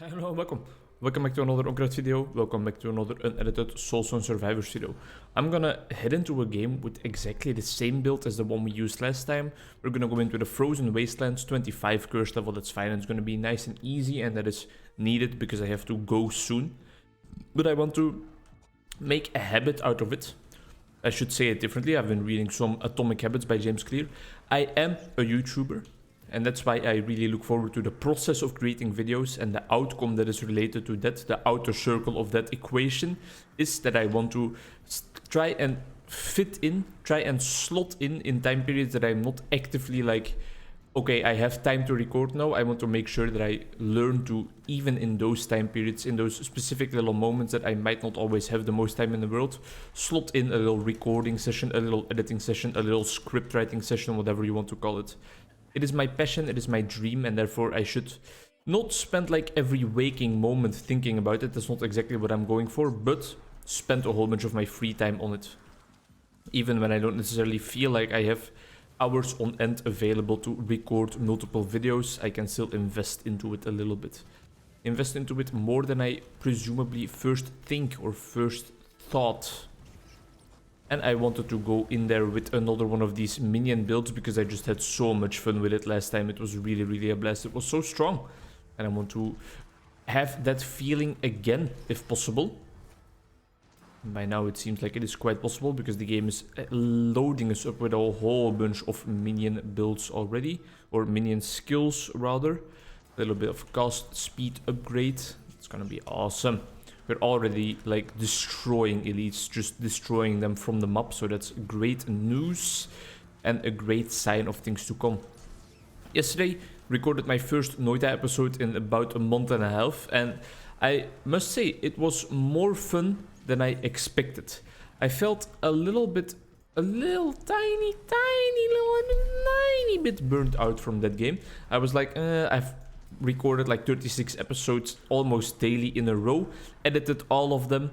Hello, welcome. Welcome back to another Onkruid video. Welcome back to another unedited Soulstone Survivors video. I'm gonna head into a game with exactly the same build as the one we used last time. We're gonna go into the Frozen Wastelands 25 curse level. That's fine. It's gonna be nice and easy, and that is needed because I have to go soon. But I want to make a habit out of it. I should say it differently. I've been reading some Atomic Habits by James Clear. I am a YouTuber. And that's why I really look forward to the process of creating videos, and the outcome that is related to that, the outer circle of that equation, is that I want to try and fit in, try and slot in time periods that I'm not actively like, okay, I have time to record now. I want to make sure that I learn to, even in those time periods, in those specific little moments that I might not always have the most time in the world, slot in a little recording session, a little editing session, a little script writing session, whatever you want to call it. It is my passion, it is my dream, and therefore I should not spend like every waking moment thinking about it. That's not exactly what I'm going for, but spend a whole bunch of my free time on it. Even when I don't necessarily feel like I have hours on end available to record multiple videos, I can still invest into it a little bit. Invest into it more than I presumably first think or first thought. And I wanted to go in there with another one of these minion builds because I just had so much fun with it last time. It was really a blast. It was so strong. And I want to have that feeling again, if possible. By now it seems like it is quite possible because the game is loading us up with a whole bunch of minion builds already. Or minion skills, rather. A little bit of cast speed upgrade. It's gonna be awesome. We're already like destroying elites, just destroying them from the map, so that's great news and a great sign of things to come. Yesterday, recorded my first Noita episode in about a month and a half, and I must say it was more fun than I expected. I felt a little bit, tiny bit burnt out from that game. I was like, I've recorded like 36 episodes almost daily in a row, edited all of them.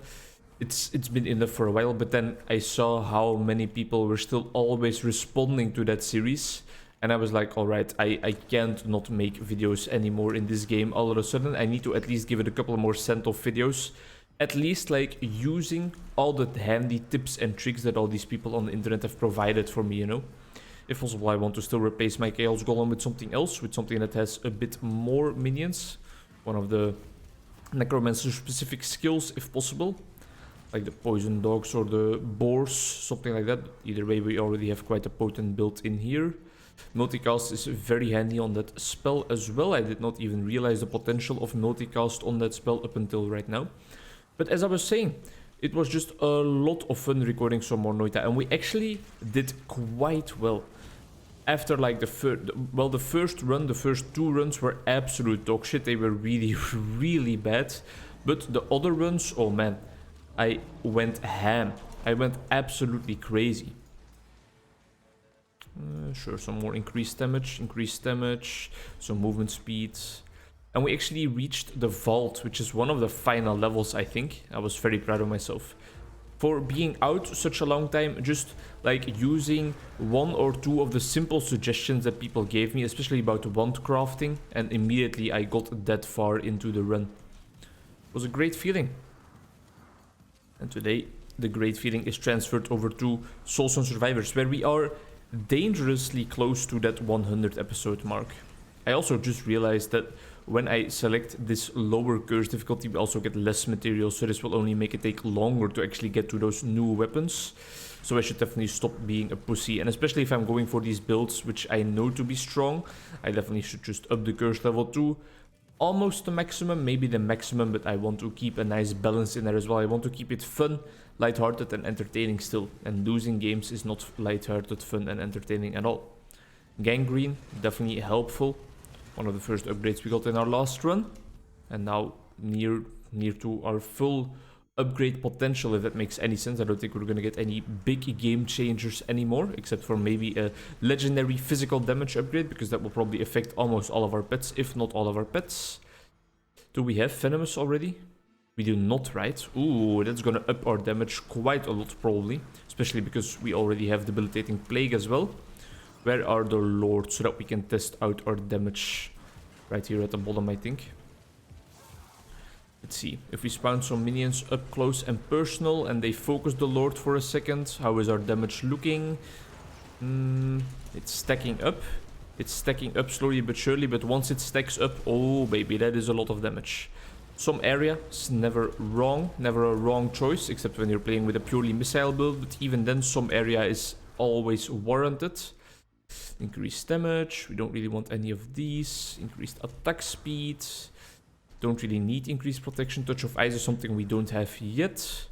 It's been in there for a while, but then I saw how many people were still always responding to that series, and I was like, all right, I can't not make videos anymore in this game. All of a sudden I need to at least give it a couple more sent off videos, at least like using all the handy tips and tricks that all these people on the internet have provided for me, you know. If possible, I want to still replace my Chaos Golem with something else, with something that has a bit more minions. One of the Necromancer-specific skills, if possible. Like the Poison Dogs or the Boars, something like that. Either way, we already have quite a potent build in here. Multicast is very handy on that spell as well. I did not even realize the potential of multicast on that spell up until right now. But as I was saying, it was just a lot of fun recording some more Noita, and we actually did quite well. After like the first run, the first two runs were absolute dog shit. They were really bad. But the other runs, oh man, I went ham. I went absolutely crazy. Sure, some more increased damage, some movement speed. And we actually reached the vault, which is one of the final levels, I think. I was very proud of myself. For being out such a long time, just like using one or two of the simple suggestions that people gave me, especially about wand crafting, and immediately I got that far into the run. It was a great feeling. And today, the great feeling is transferred over to Soulstone Survivors, where we are dangerously close to that 100 episode mark. I also just realized that when I select this lower curse difficulty, we also get less materials, so this will only make it take longer to actually get to those new weapons. So I should definitely stop being a pussy, and especially if I'm going for these builds, which I know to be strong, I definitely should just up the curse level to almost the maximum, maybe the maximum, but I want to keep a nice balance in there as well. I want to keep it fun, lighthearted, and entertaining still, and losing games is not lighthearted, fun, and entertaining at all. Gangrene, definitely helpful. One of the first upgrades we got in our last run, and now near to our full upgrade potential, if that makes any sense. I don't think we're gonna get any big game changers anymore, except for maybe a legendary physical damage upgrade, because that will probably affect almost all of our pets, if not all of our pets. Do we have Venomous already? We do not, right? Ooh, that's gonna up our damage quite a lot probably, especially because we already have Debilitating Plague as well. Where are the lords so that we can test out our damage? Right here at the bottom, I think. Let's see. If we spawn some minions up close and personal and they focus the Lord for a second, how is our damage looking? It's stacking up. It's stacking up slowly but surely, but once it stacks up, oh baby, that is a lot of damage. Some area is never wrong, never a wrong choice, except when you're playing with a purely missile build, but even then some area is always warranted. Increased damage, we don't really want any of these. Increased attack speed, don't really need increased protection. Touch of Ice is something we don't have yet.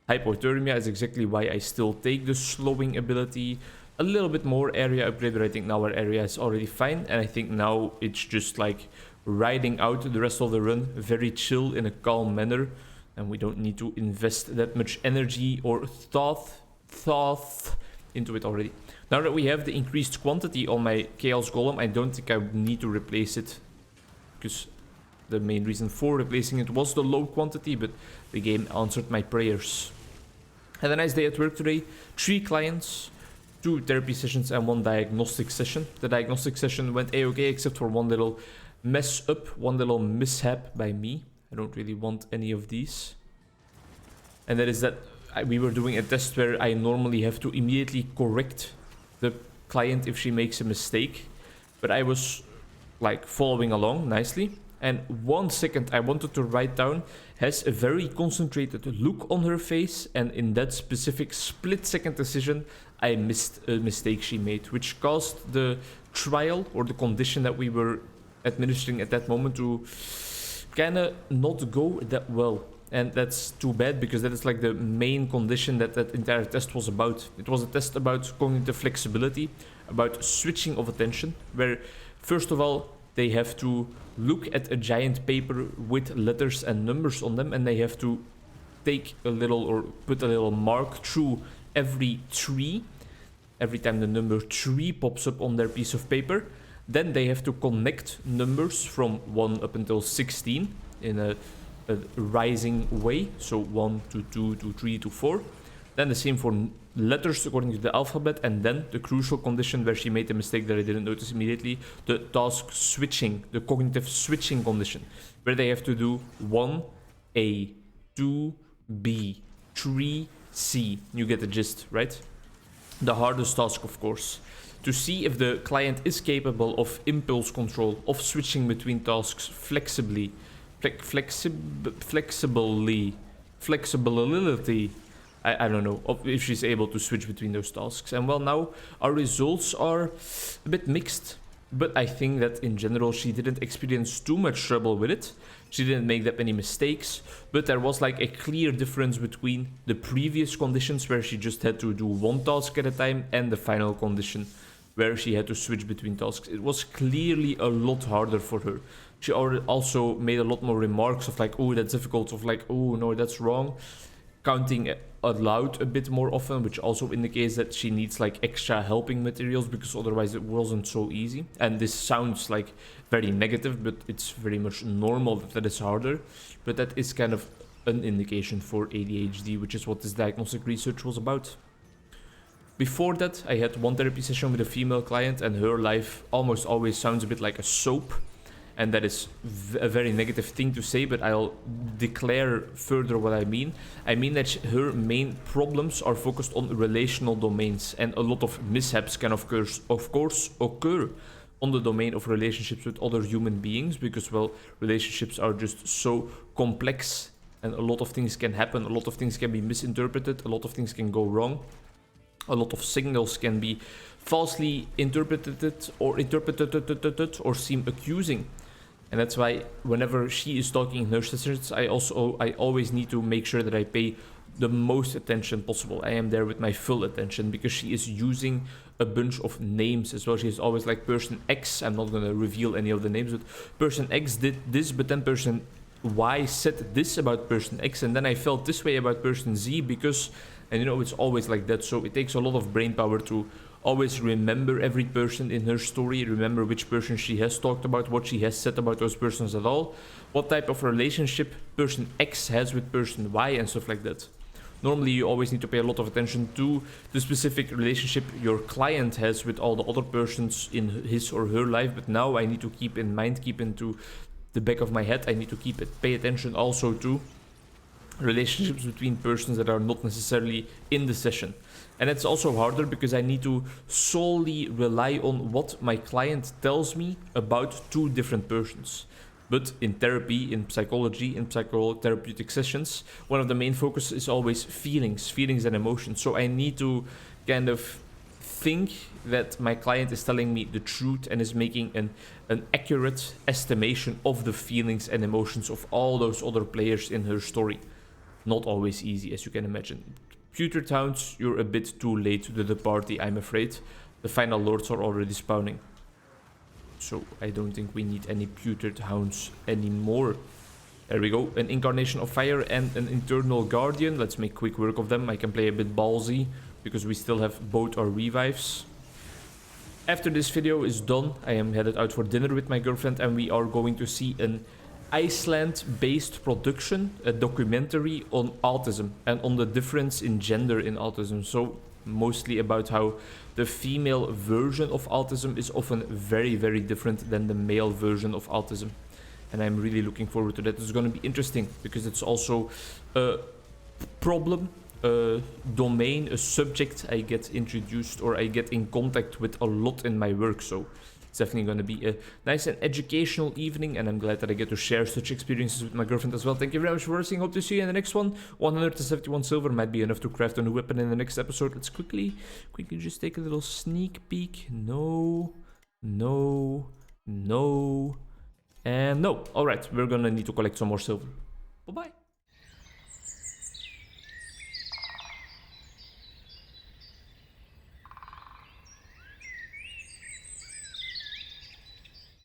Hypothermia is exactly why I still take the slowing ability. A little bit more area upgrade, but I think now our area is already fine. And I think now it's just like riding out the rest of the run, very chill in a calm manner. And we don't need to invest that much energy or thought into it already. Now that we have the increased quantity on my Chaos Golem, I don't think I need to replace it. Because the main reason for replacing it was the low quantity, but the game answered my prayers. Had a nice day at work today. 3 clients. 2 therapy sessions and 1 diagnostic session. The diagnostic session went a-okay except for one little mess up, one little mishap by me. I don't really want any of these. And that is that we were doing a test where I normally have to immediately correct the client if she makes a mistake. But I was like following along nicely. And 1 second I wanted to write down has a very concentrated look on her face, and in that specific split-second decision I missed a mistake she made, which caused the trial or the condition that we were administering at that moment to kinda not go that well. And that's too bad, because that is like the main condition that that entire test was about. It was a test about cognitive flexibility, about switching of attention, where first of all they have to look at a giant paper with letters and numbers on them, and they have to take a little or put a little mark through every tree. Every time the number 3 pops up on their piece of paper, then they have to connect numbers from 1 up until 16 in a rising way. So 1 to 2 to 3 to 4. Then the same for letters according to the alphabet, and then the crucial condition where she made a mistake that I didn't notice immediately, the task switching, the cognitive switching condition, where they have to do 1A, 2B, 3C. You get the gist, right? The hardest task, of course. To see if the client is capable of impulse control, of switching between tasks flexibly, flexibility. I don't know if she's able to switch between those tasks. And well, now our results are a bit mixed, but I think that in general she didn't experience too much trouble with it. She didn't make that many mistakes, but there was like a clear difference between the previous conditions where she just had to do 1 task at a time and the final condition where she had to switch between tasks. It was clearly a lot harder for her. She also made a lot more remarks of like, oh, that's difficult, of like, oh, no, that's wrong. Counting aloud a bit more often, which also indicates that she needs like extra helping materials, because otherwise it wasn't so easy. And this sounds like very negative, but it's very much normal that it's harder. But that is kind of an indication for ADHD, which is what this diagnostic research was about. Before that, I had 1 therapy session with a female client, and her life almost always sounds a bit like a soap. And that is a very negative thing to say, but I'll declare further what I mean. I mean that her main problems are focused on relational domains, and a lot of mishaps can of course occur on the domain of relationships with other human beings, because, well, relationships are just so complex, and a lot of things can happen, a lot of things can be misinterpreted, a lot of things can go wrong. A lot of signals can be falsely interpreted or seem accusing. And that's why whenever she is talking in her sessions, I always need to make sure that I pay the most attention possible. I am there with my full attention, because she is using a bunch of names as well. She is always like person X. I'm not going to reveal any of the names, but person X did this, but then person Y said this about person X, and then I felt this way about person Z because... And you know, it's always like that. So it takes a lot of brain power to always remember every person in her story, remember which person she has talked about, what she has said about those persons at all, what type of relationship person X has with person Y, and stuff like that. Normally you always need to pay a lot of attention to the specific relationship your client has with all the other persons in his or her life, but now I need to keep in mind, keep into the back of my head. I need to keep it. Pay attention also to relationships between persons that are not necessarily in the session. And it's also harder because I need to solely rely on what my client tells me about two different persons. But in therapy, in psychology, in psychotherapeutic sessions, one of the main focus is always feelings and emotions. So I need to kind of think that my client is telling me the truth and is making an accurate estimation of the feelings and emotions of all those other players in her story. Not always easy, as you can imagine. Pewtered Hounds, you're a bit too late to the party, I'm afraid. The final lords are already spawning. So I don't think we need any Pewtered Hounds anymore. There we go. An Incarnation of Fire and an Internal Guardian. Let's make quick work of them. I can play a bit ballsy because we still have both our revives. After this video is done, I am headed out for dinner with my girlfriend and we are going to see an Iceland-based production, a documentary on autism and on the difference in gender in autism. So mostly about how the female version of autism is often very, very different than the male version of autism. And I'm really looking forward to that. It's going to be interesting because it's also a problem, a domain, a subject I get introduced or I get in contact with a lot in my work. So it's definitely going to be a nice and educational evening, and I'm glad that I get to share such experiences with my girlfriend as well. Thank you very much for watching. Hope to see you in the next one. 171 silver might be enough to craft a new weapon in the next episode. Let's quickly just take a little sneak peek. No, and no. Alright, we're gonna need to collect some more silver. Bye-bye.